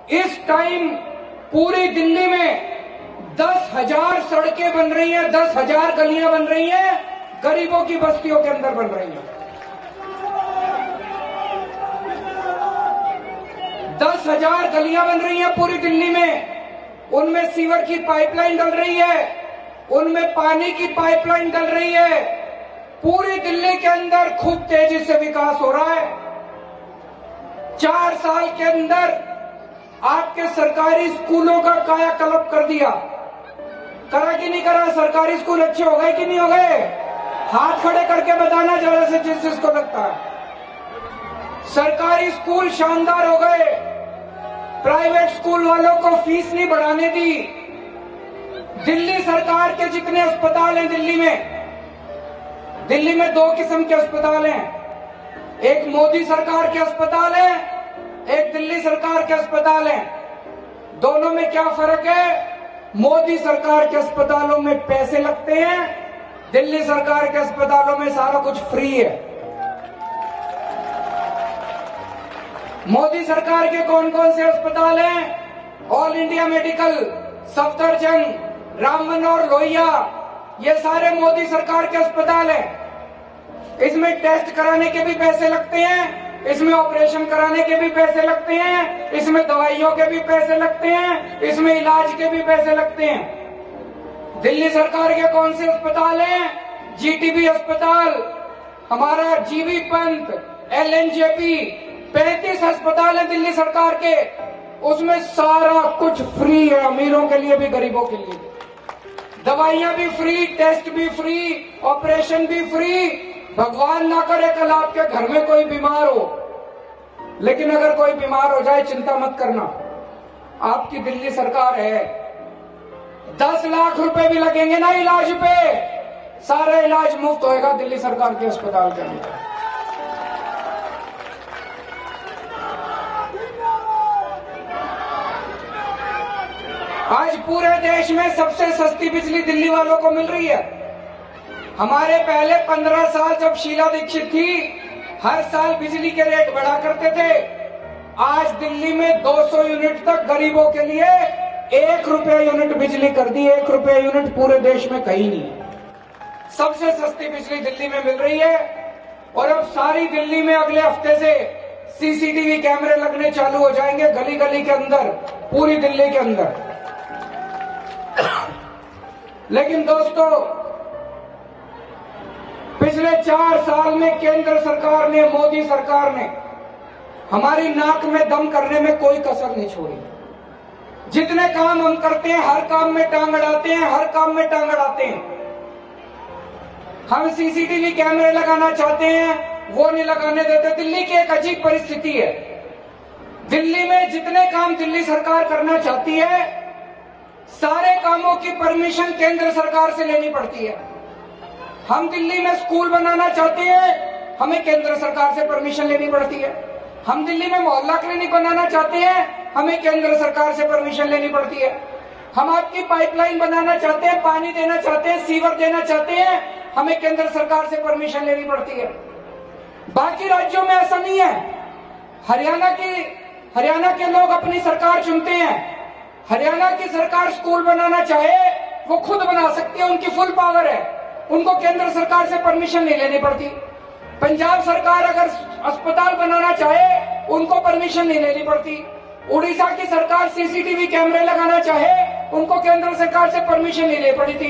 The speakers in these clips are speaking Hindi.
इस टाइम पूरी दिल्ली में 10,000 सड़कें बन रही हैं, 10,000 गलियां बन रही हैं, गरीबों की बस्तियों के अंदर बन रही हैं। 10,000 गलियां बन रही हैं पूरी दिल्ली में, उनमें सीवर की पाइपलाइन डल रही है, उनमें पानी की पाइपलाइन डल रही है। पूरी दिल्ली के अंदर खूब तेजी से विकास हो रहा है। 4 साल के अंदर आपके सरकारी स्कूलों का कायाकल्प कर दिया। करा कि नहीं करा? सरकारी स्कूल अच्छे हो गए कि नहीं हो गए? हाथ खड़े करके बताना जरा से जिसको लगता है। सरकारी स्कूल शानदार हो गए। प्राइवेट स्कूल वालों को फीस नहीं बढ़ाने दी। दिल्ली सरकार के जितने अस्पताल हैं दिल्ली में 2 किस्म के अस्पताल हैं। एक मोदी सरकार के अस्पताल है, एक दिल्ली सरकार के अस्पताल हैं। दोनों में क्या फर्क है? मोदी सरकार के अस्पतालों में पैसे लगते हैं, दिल्ली सरकार के अस्पतालों में सारा कुछ फ्री है। मोदी सरकार के कौन कौन से अस्पताल हैं? All India Medical, Safdarjung, Ram Manohar Lohia, ये सारे मोदी सरकार के अस्पताल हैं। इसमें टेस्ट कराने के भी पैसे लगते हैं, इसमें ऑपरेशन कराने के भी पैसे लगते हैं, इसमें दवाइयों के भी पैसे लगते हैं, इसमें इलाज के भी पैसे लगते हैं। दिल्ली सरकार के कौन से अस्पताल हैं? जीटीबी अस्पताल, हमारा जीबी पंत, एलएनजेपी, 35 अस्पताल है दिल्ली सरकार के। उसमें सारा कुछ फ्री है, अमीरों के लिए भी गरीबों के लिए भी। दवाइयां भी फ्री, टेस्ट भी फ्री, ऑपरेशन भी फ्री। भगवान ना करे कल आपके घर में कोई बीमार हो, लेकिन अगर कोई बीमार हो जाए चिंता मत करना, आपकी दिल्ली सरकार है। 10 लाख रुपए भी लगेंगे ना इलाज पे, सारा इलाज मुफ्त होएगा दिल्ली सरकार के अस्पताल के अंदर। आज पूरे देश में सबसे सस्ती बिजली दिल्ली वालों को मिल रही है। हमारे पहले 15 साल जब शीला दीक्षित थी, हर साल बिजली के रेट बढ़ा करते थे। आज दिल्ली में 200 यूनिट तक गरीबों के लिए 1 रुपया यूनिट बिजली कर दी। 1 रुपया यूनिट पूरे देश में कहीं नहीं है। सबसे सस्ती बिजली दिल्ली में मिल रही है। और अब सारी दिल्ली में अगले हफ्ते से सीसीटीवी कैमरे लगने चालू हो जाएंगे, गली गली के अंदर, पूरी दिल्ली के अंदर। लेकिन दोस्तों, पिछले 4 साल में केंद्र सरकार ने, मोदी सरकार ने हमारी नाक में दम करने में कोई कसर नहीं छोड़ी। जितने काम हम करते हैं, हर काम में टांग अड़ाते हैं, हर काम में टांग अड़ाते हैं। हम सीसीटीवी कैमरे लगाना चाहते हैं, वो नहीं लगाने देते। दिल्ली की एक अजीब परिस्थिति है। दिल्ली में जितने काम दिल्ली सरकार करना चाहती है, सारे कामों की परमिशन केंद्र सरकार से लेनी पड़ती है। हम दिल्ली में स्कूल बनाना चाहते हैं, हमें केंद्र सरकार से परमिशन लेनी पड़ती है। हम दिल्ली में मोहल्ला क्लिनिक बनाना चाहते हैं, हमें केंद्र सरकार से परमिशन लेनी पड़ती है। हम आपकी पाइपलाइन बनाना चाहते हैं, पानी देना चाहते हैं, सीवर देना चाहते हैं, हमें केंद्र सरकार से परमिशन लेनी पड़ती है। बाकी राज्यों में ऐसा नहीं है। हरियाणा के लोग अपनी सरकार चुनते हैं। हरियाणा की सरकार स्कूल बनाना चाहे वो खुद बना सकती है, उनकी फुल पावर है, उनको केंद्र सरकार से परमिशन नहीं लेनी पड़ती। पंजाब सरकार अगर अस्पताल बनाना चाहे, उनको परमिशन नहीं लेनी पड़ती। उड़ीसा की सरकार सीसीटीवी कैमरे लगाना चाहे, उनको केंद्र सरकार से परमिशन नहीं लेनी पड़ती।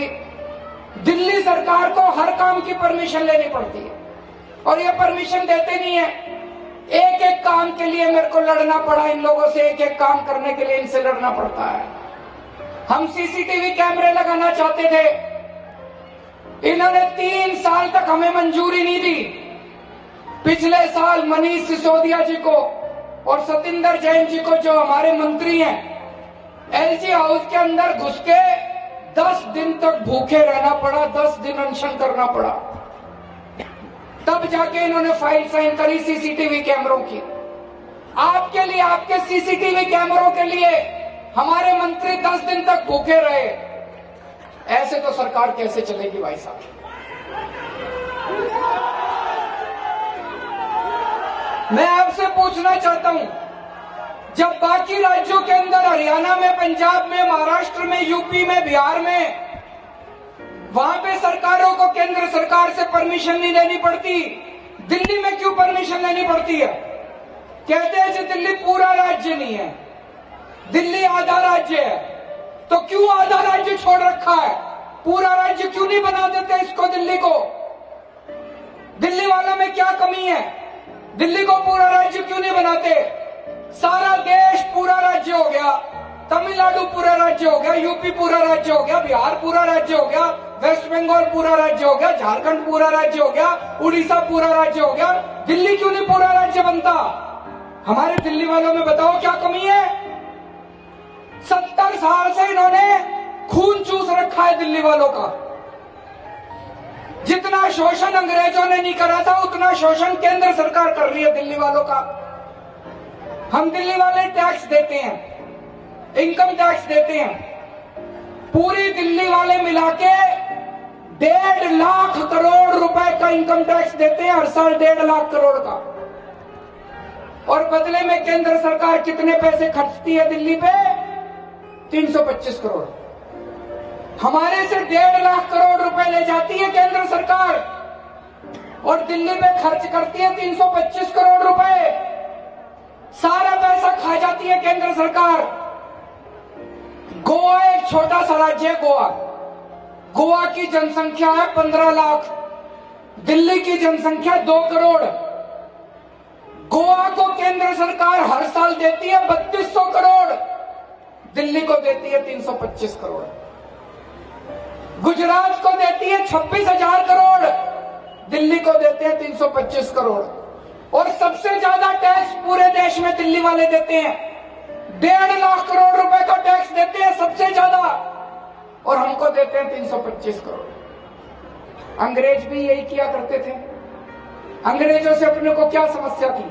दिल्ली सरकार को हर काम की परमिशन लेनी पड़ती है, और ये परमिशन देते नहीं है। एक एक काम के लिए मेरे को लड़ना पड़ा इन लोगों से, एक एक काम करने के लिए इनसे लड़ना पड़ता है। हम सीसीटीवी कैमरे लगाना चाहते थे, इन्होंने 3 साल तक हमें मंजूरी नहीं दी। पिछले साल मनीष सिसोदिया जी को और सतिंदर जैन जी को, जो हमारे मंत्री हैं, एलजी हाउस के अंदर घुस के 10 दिन तक भूखे रहना पड़ा, 10 दिन अनशन करना पड़ा। तब जाके इन्होंने फाइल साइन करी सीसीटीवी कैमरों की। आपके लिए, आपके सीसीटीवी कैमरों के लिए हमारे मंत्री 10 दिन तक भूखे रहे। ऐसे तो सरकार कैसे चलेगी भाई साहब? मैं आपसे पूछना चाहता हूं, जब बाकी राज्यों के अंदर हरियाणा में, पंजाब में, महाराष्ट्र में, यूपी में, बिहार में, वहां पे सरकारों को केंद्र सरकार से परमिशन नहीं लेनी पड़ती, दिल्ली में क्यों परमिशन लेनी पड़ती है? कहते हैं कि दिल्ली पूरा राज्य नहीं है, दिल्ली आधा राज्य है। तो क्यों आधा राज्य छोड़ रखा है? पूरा राज्य क्यों नहीं बना देते इसको, दिल्ली को? दिल्ली वालों में क्या कमी है? दिल्ली को पूरा राज्य क्यों नहीं बनाते? सारा देश पूरा राज्य हो गया, तमिलनाडु पूरा राज्य हो गया, यूपी पूरा राज्य हो गया, बिहार पूरा राज्य हो गया, वेस्ट बंगाल पूरा राज्य हो गया, झारखंड पूरा राज्य हो गया, उड़ीसा पूरा राज्य हो गया। दिल्ली क्यों नहीं पूरा राज्य बनता? हमारे दिल्ली वालों में बताओ क्या कमी है? 70 साल से इन्होंने खून चूस रखा है दिल्ली वालों का। जितना शोषण अंग्रेजों ने नहीं करा था, उतना शोषण केंद्र सरकार कर रही है दिल्ली वालों का। हम दिल्ली वाले टैक्स देते हैं, इनकम टैक्स देते हैं, पूरी दिल्ली वाले मिला के 1.5 लाख करोड़ रुपए का इनकम टैक्स देते हैं हर साल, 1.5 लाख करोड़ का। और बदले में केंद्र सरकार कितने पैसे खर्चती है दिल्ली पे? 325 करोड़। हमारे से 1.5 लाख करोड़ रुपए ले जाती है केंद्र सरकार और दिल्ली में खर्च करती है 325 करोड़ रुपए। सारा पैसा खा जाती है केंद्र सरकार। गोवा एक छोटा सा राज्य है, गोवा की जनसंख्या है 15 लाख, दिल्ली की जनसंख्या 2 करोड़। गोवा को केंद्र सरकार हर साल देती है 3200 करोड़, दिल्ली को देती है 325 करोड़। गुजरात को देती है 26,000 करोड़, दिल्ली को देते हैं 325 करोड़। और सबसे ज्यादा टैक्स पूरे देश में दिल्ली वाले देते हैं, 1.5 लाख करोड़ रुपए का टैक्स देते हैं सबसे ज्यादा, और हमको देते हैं 325 करोड़। अंग्रेज भी यही किया करते थे। अंग्रेजों से अपने को क्या समस्या थी?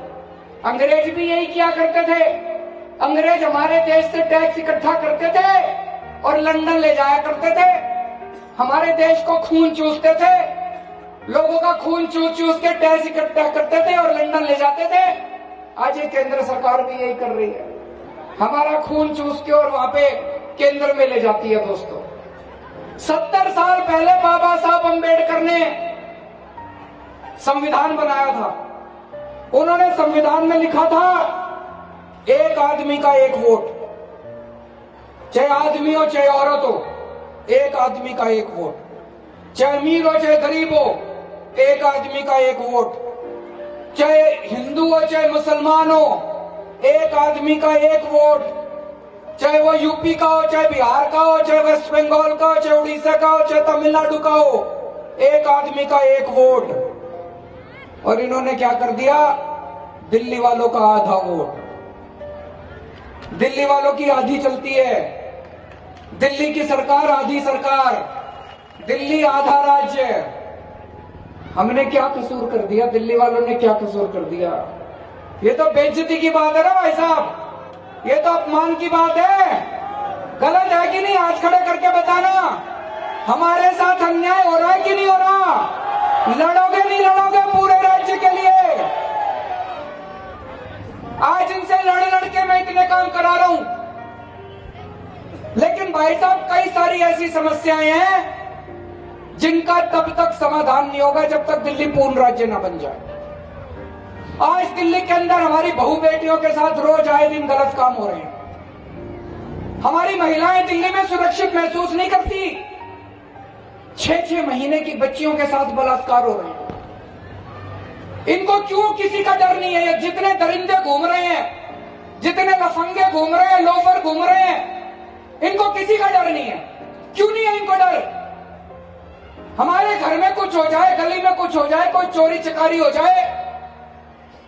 अंग्रेज भी यही किया करते थे। अंग्रेज हमारे देश से टैक्स इकट्ठा करते थे और लंदन ले जाया करते थे। हमारे देश को खून चूसते थे, लोगों का खून चूस चूस के टैक्स इकट्ठा करते थे और लंदन ले जाते थे। आज ये केंद्र सरकार भी यही कर रही है, हमारा खून चूस के और वहां पे केंद्र में ले जाती है। दोस्तों, 70 साल पहले बाबा साहब अम्बेडकर ने संविधान बनाया था। उन्होंने संविधान में लिखा था, एक आदमी का एक वोट, चाहे आदमी हो चाहे औरत हो, एक आदमी का एक वोट, चाहे अमीर हो चाहे गरीब हो, एक आदमी का एक वोट, चाहे हिंदू हो चाहे मुसलमान हो, एक आदमी का एक वोट, चाहे वो यूपी का हो चाहे बिहार का हो, चाहे वेस्ट बंगाल का हो, चाहे उड़ीसा का हो, चाहे तमिलनाडु का हो, एक आदमी का एक वोट। और इन्होंने क्या कर दिया? दिल्ली वालों का आधा वोट। दिल्ली वालों की आधी चलती है, दिल्ली की सरकार आधी सरकार, दिल्ली आधा राज्य। हमने क्या कसूर कर दिया? दिल्ली वालों ने क्या कसूर कर दिया? ये तो बेइज्जती की बात है ना भाई साहब, ये तो अपमान की बात है। गलत है कि नहीं? हाथ खड़े करके बताना, हमारे साथ अन्याय हो रहा है कि नहीं हो रहा? लड़ोगे नहीं लड़ोगे पूरे राज्य के लिए? आज इनसे लड़ के मैं इतने काम करा रहा हूं, लेकिन भाई साहब कई सारी ऐसी समस्याएं हैं जिनका तब तक समाधान नहीं होगा जब तक दिल्ली पूर्ण राज्य ना बन जाए। आज दिल्ली के अंदर हमारी बहू बेटियों के साथ रोज आए दिन गलत काम हो रहे हैं। हमारी महिलाएं दिल्ली में सुरक्षित महसूस नहीं करती। 6-6 महीने की बच्चियों के साथ बलात्कार हो रहे हैं। इनको क्यों किसी का डर नहीं है? जितने दरिंदे घूम रहे हैं, जितने लफंगे घूम रहे हैं, लोफर घूम रहे हैं, इनको किसी का डर नहीं है। क्यों नहीं है इनको डर? हमारे घर में कुछ हो जाए, गली में कुछ हो जाए, कोई चोरी चकारी हो जाए,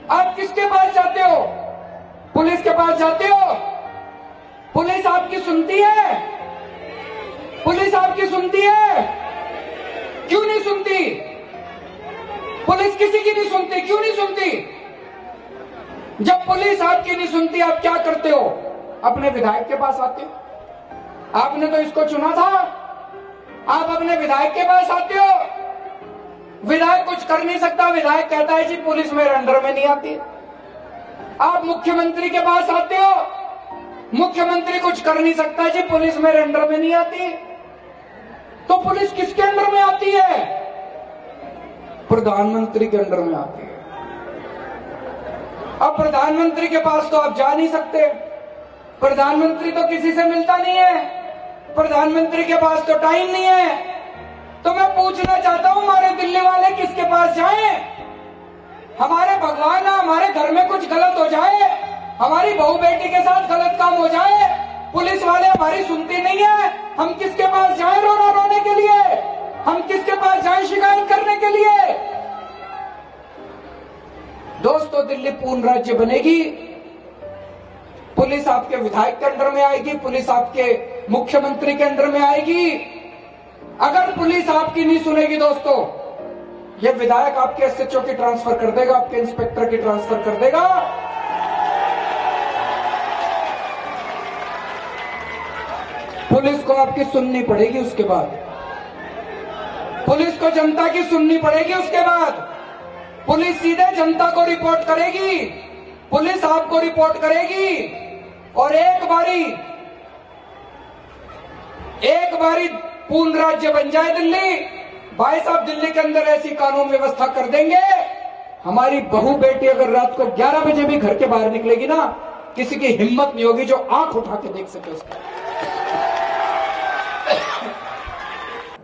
आप किसके पास जाते हो? पुलिस के पास जाते हो। पुलिस आपकी सुनती है? पुलिस आपकी सुनती है? क्यों नहीं सुनती? पुलिस किसी की नहीं सुनती। क्यों नहीं सुनती? जब पुलिस आपकी नहीं सुनती, आप क्या करते हो? अपने विधायक के पास आते हो। आपने तो इसको चुना था, आप अपने विधायक के पास आते हो। विधायक कुछ कर नहीं सकता, विधायक कहता है जी पुलिस मेरे अंडर में नहीं आती। आप मुख्यमंत्री के पास आते हो, मुख्यमंत्री कुछ कर नहीं सकता जी, पुलिस मेरे अंडर में नहीं आती। तो पुलिस किसके अंडर में आती है? प्रधानमंत्री के अंडर में आती है। अब प्रधानमंत्री के पास तो आप जा नहीं सकते, प्रधानमंत्री तो किसी से मिलता नहीं है, प्रधानमंत्री के पास तो टाइम नहीं है। तो मैं पूछना चाहता हूं, हमारे दिल्ली वाले किसके पास जाएं? हमारे भगवान, हमारे घर में कुछ गलत हो जाए, हमारी बहू बेटी के साथ गलत काम हो जाए, पुलिस वाले हमारी सुनती नहीं है, हम किसके पास जाएं रोने के लिए? हम किसके पास जाएं शिकायत करने के लिए? दोस्तों, दिल्ली पूर्ण राज्य बनेगी, पुलिस आपके विधायक के अंडर में आएगी, पुलिस आपके मुख्यमंत्री के अंडर में आएगी। अगर पुलिस आपकी नहीं सुनेगी दोस्तों, ये विधायक आपके एसएचओ की ट्रांसफर कर देगा, आपके इंस्पेक्टर की ट्रांसफर कर देगा। पुलिस को आपकी सुननी पड़ेगी, उसके बाद पुलिस को जनता की सुननी पड़ेगी, उसके बाद पुलिस सीधे जनता को रिपोर्ट करेगी, पुलिस आपको रिपोर्ट करेगी। और एक बारी पूर्ण राज्य बन जाए दिल्ली, भाई साहब, दिल्ली के अंदर ऐसी कानून व्यवस्था कर देंगे, हमारी बहू बेटी अगर रात को 11 बजे भी घर के बाहर निकलेगी ना, किसी की हिम्मत नहीं होगी जो आंख उठा के देख सके उसको।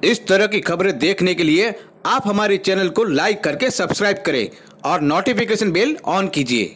इस तरह की खबरें देखने के लिए आप हमारे चैनल को लाइक करके सब्सक्राइब करें और नोटिफिकेशन बेल ऑन कीजिए।